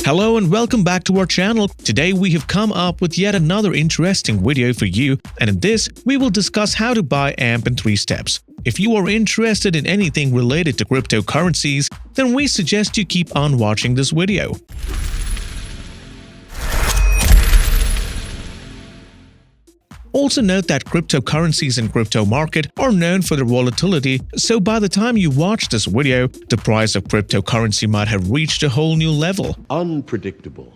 Hello and welcome back to our channel. Today we have come up with yet another interesting video for you, and in this we will discuss how to buy AMP in 3 steps. If you are interested in anything related to cryptocurrencies, then we suggest you keep on watching this video. Also note that cryptocurrencies and crypto market are known for their volatility, so by the time you watch this video, the price of cryptocurrency might have reached a whole new level. Unpredictable.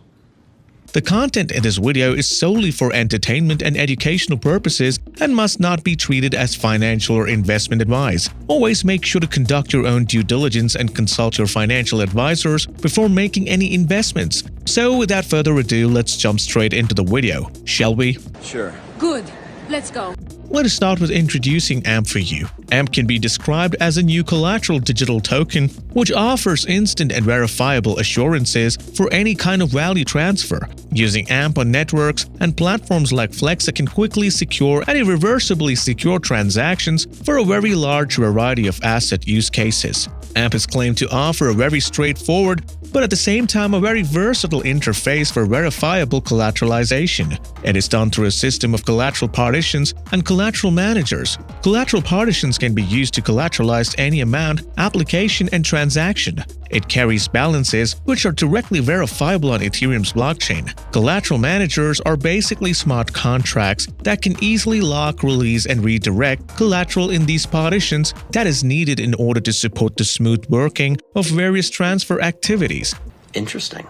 The content in this video is solely for entertainment and educational purposes and must not be treated as financial or investment advice. Always make sure to conduct your own due diligence and consult your financial advisors before making any investments. So without further ado, let's jump straight into the video, shall we? Sure. Good. Let's go. Let us start with introducing AMP for you. AMP can be described as a new collateral digital token which offers instant and verifiable assurances for any kind of value transfer. Using AMP on networks and platforms like Flexa can quickly secure and irreversibly secure transactions for a very large variety of asset use cases. AMP is claimed to offer a very straightforward but at the same time a very versatile interface for verifiable collateralization. It is done through a system of collateral partitions and collateral managers. Collateral partitions can be used to collateralize any amount, application, and transaction. It carries balances which are directly verifiable on Ethereum's blockchain. Collateral managers are basically smart contracts that can easily lock, release, and redirect collateral in these partitions that is needed in order to support the smooth working of various transfer activities. Interesting.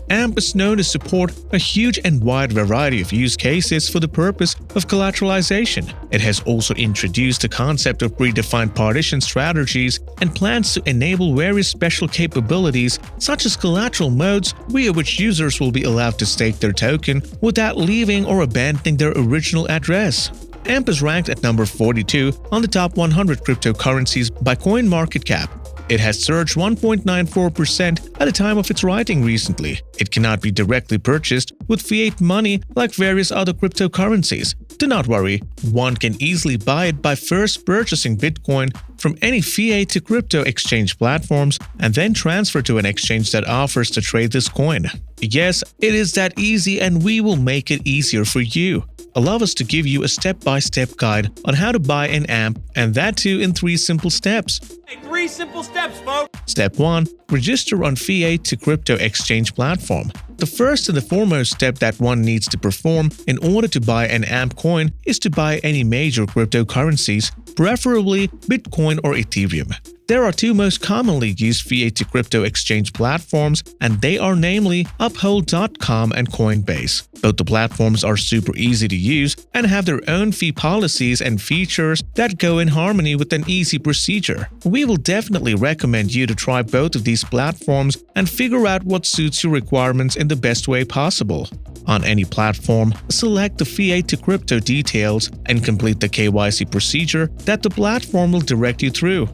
AMP is known to support a huge and wide variety of use cases for the purpose of collateralization. It has also introduced the concept of predefined partition strategies and plans to enable various special capabilities such as collateral modes via which users will be allowed to stake their token without leaving or abandoning their original address. AMP is ranked at number 42 on the top 100 cryptocurrencies by CoinMarketCap. It has surged 1.94% at the time of its writing recently. It cannot be directly purchased with fiat money like various other cryptocurrencies. Do not worry, one can easily buy it by first purchasing Bitcoin from any fiat to crypto exchange platforms and then transfer to an exchange that offers to trade this coin. Yes, it is that easy, and we will make it easier for you. Allow us to give you a step-by-step guide on how to buy an AMP, and that too in 3 simple steps. Hey, 3 simple steps, folks! Step 1. Register on fiat to crypto exchange platform. The first and the foremost step that one needs to perform in order to buy an AMP coin is to buy any major cryptocurrencies, preferably Bitcoin or Ethereum. There are 2 most commonly used fiat to crypto exchange platforms, and they are namely Uphold.com and Coinbase. Both the platforms are super easy to use and have their own fee policies and features that go in harmony with an easy procedure. We will definitely recommend you to try both of these platforms and figure out what suits your requirements in the best way possible. On any platform, select the fiat to crypto details and complete the KYC procedure that the platform will direct you through.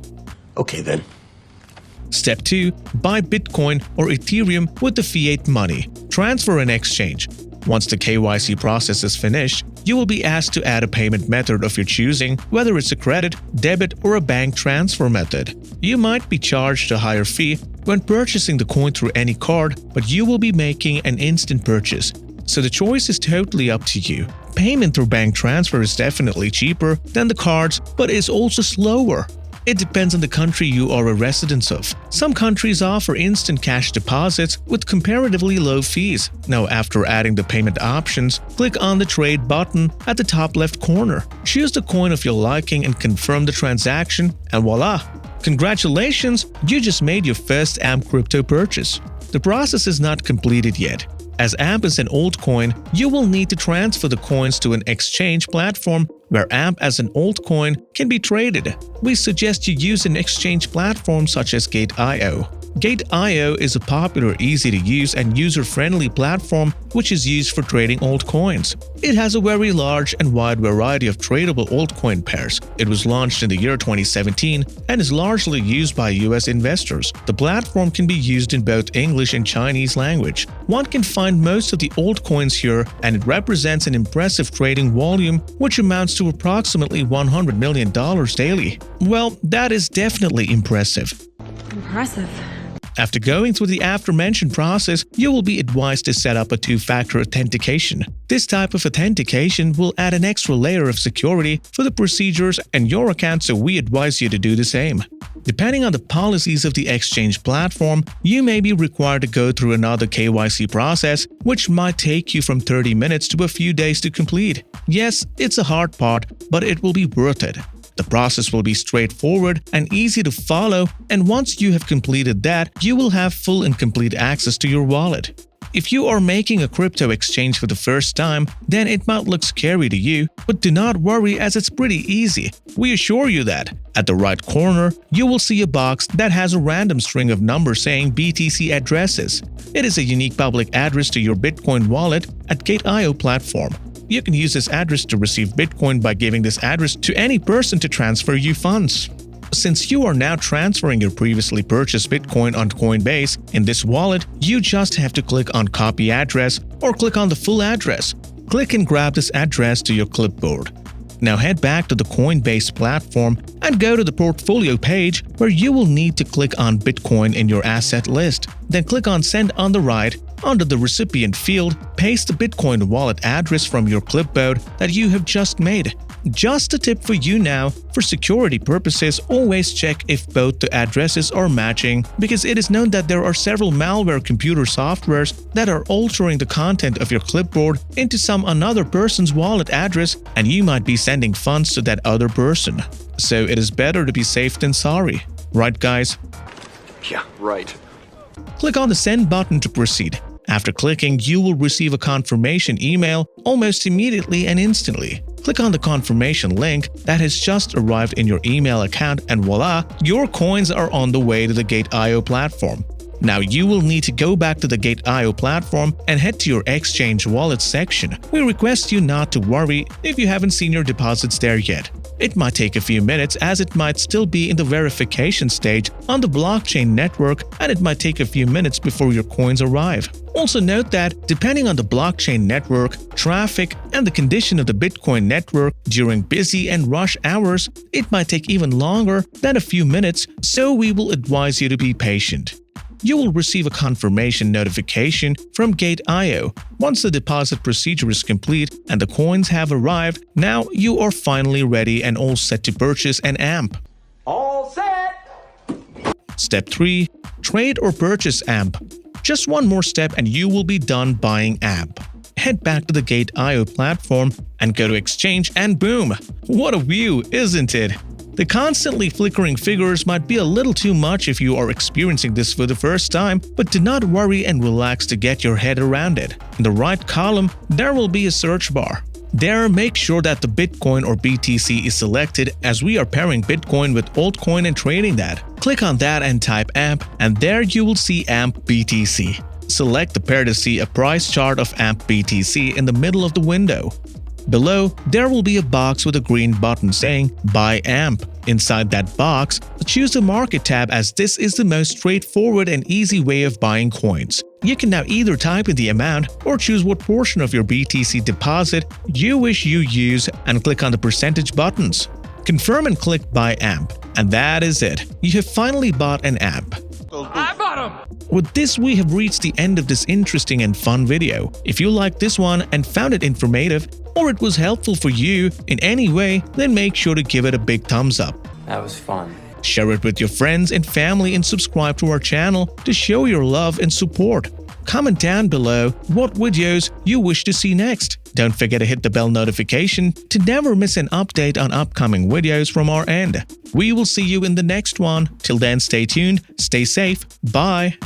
Okay then. Step 2. Buy Bitcoin or Ethereum with the fiat money. Transfer and exchange. Once the KYC process is finished, you will be asked to add a payment method of your choosing, whether it's a credit, debit, or a bank transfer method. You might be charged a higher fee when purchasing the coin through any card, but you will be making an instant purchase. So the choice is totally up to you. Payment through bank transfer is definitely cheaper than the cards, but is also slower. It depends on the country you are a resident of. Some countries offer instant cash deposits with comparatively low fees. Now, after adding the payment options, click on the Trade button at the top left corner. Choose the coin of your liking and confirm the transaction, and voila! Congratulations, you just made your first AMP crypto purchase. The process is not completed yet. As AMP is an altcoin, you will need to transfer the coins to an exchange platform where AMP as an altcoin can be traded. We suggest you use an exchange platform such as Gate.io. Gate.io is a popular, easy-to-use and user-friendly platform which is used for trading altcoins. It has a very large and wide variety of tradable altcoin pairs. It was launched in the year 2017 and is largely used by US investors. The platform can be used in both English and Chinese language. One can find most of the altcoins here, and it represents an impressive trading volume which amounts to approximately $100 million daily. Well, that is definitely impressive. Impressive. After going through the aforementioned process, you will be advised to set up a two-factor authentication. This type of authentication will add an extra layer of security for the procedures and your account, so we advise you to do the same. Depending on the policies of the exchange platform, you may be required to go through another KYC process, which might take you from 30 minutes to a few days to complete. Yes, it's a hard part, but it will be worth it. The process will be straightforward and easy to follow, and once you have completed that, you will have full and complete access to your wallet. If you are making a crypto exchange for the first time, then it might look scary to you, but do not worry as it's pretty easy. We assure you that. At the right corner, you will see a box that has a random string of numbers saying BTC addresses. It is a unique public address to your Bitcoin wallet at Gate.io platform. You can use this address to receive Bitcoin by giving this address to any person to transfer you funds. Since you are now transferring your previously purchased Bitcoin on Coinbase in this wallet, you just have to click on Copy Address or click on the full address. Click and grab this address to your clipboard. Now head back to the Coinbase platform and go to the portfolio page where you will need to click on Bitcoin in your asset list. Then click on Send on the right. Under the recipient field, paste the Bitcoin wallet address from your clipboard that you have just made. Just a tip for you now, for security purposes, always check if both the addresses are matching, because it is known that there are several malware computer softwares that are altering the content of your clipboard into some another person's wallet address, and you might be sending funds to that other person. So it is better to be safe than sorry. Right, guys? Yeah, right. Click on the Send button to proceed. After clicking, you will receive a confirmation email almost immediately and instantly. Click on the confirmation link that has just arrived in your email account, and voila, your coins are on the way to the Gate.io platform. Now you will need to go back to the Gate.io platform and head to your exchange wallet section. We request you not to worry if you haven't seen your deposits there yet. It might take a few minutes as it might still be in the verification stage on the blockchain network, and it might take a few minutes before your coins arrive. Also note that depending on the blockchain network, traffic, and the condition of the Bitcoin network during busy and rush hours, it might take even longer than a few minutes, so we will advise you to be patient. You will receive a confirmation notification from Gate.io. Once the deposit procedure is complete and the coins have arrived, now you are finally ready and all set to purchase an AMP. All set! Step 3. Trade or purchase AMP. Just one more step and you will be done buying AMP. Head back to the Gate.io platform and go to Exchange, and boom! What a view, isn't it? The constantly flickering figures might be a little too much if you are experiencing this for the first time, but do not worry and relax to get your head around it. In the right column, there will be a search bar. There, make sure that the Bitcoin or BTC is selected, as we are pairing Bitcoin with altcoin and trading that. Click on that and type AMP, and there you will see AMP BTC. Select the pair to see a price chart of AMP BTC in the middle of the window. Below, there will be a box with a green button saying Buy AMP. Inside that box, choose the Market tab, as this is the most straightforward and easy way of buying coins. You can now either type in the amount or choose what portion of your BTC deposit you wish you use and click on the percentage buttons. Confirm and click Buy AMP. And that is it. You have finally bought an AMP. I bought him! With this, we have reached the end of this interesting and fun video. If you liked this one and found it informative, or it was helpful for you in any way, then make sure to give it a big thumbs up. That was fun. Share it with your friends and family and subscribe to our channel to show your love and support. Comment down below what videos you wish to see next. Don't forget to hit the bell notification to never miss an update on upcoming videos from our end. We will see you in the next one. Till then, stay tuned, stay safe, bye.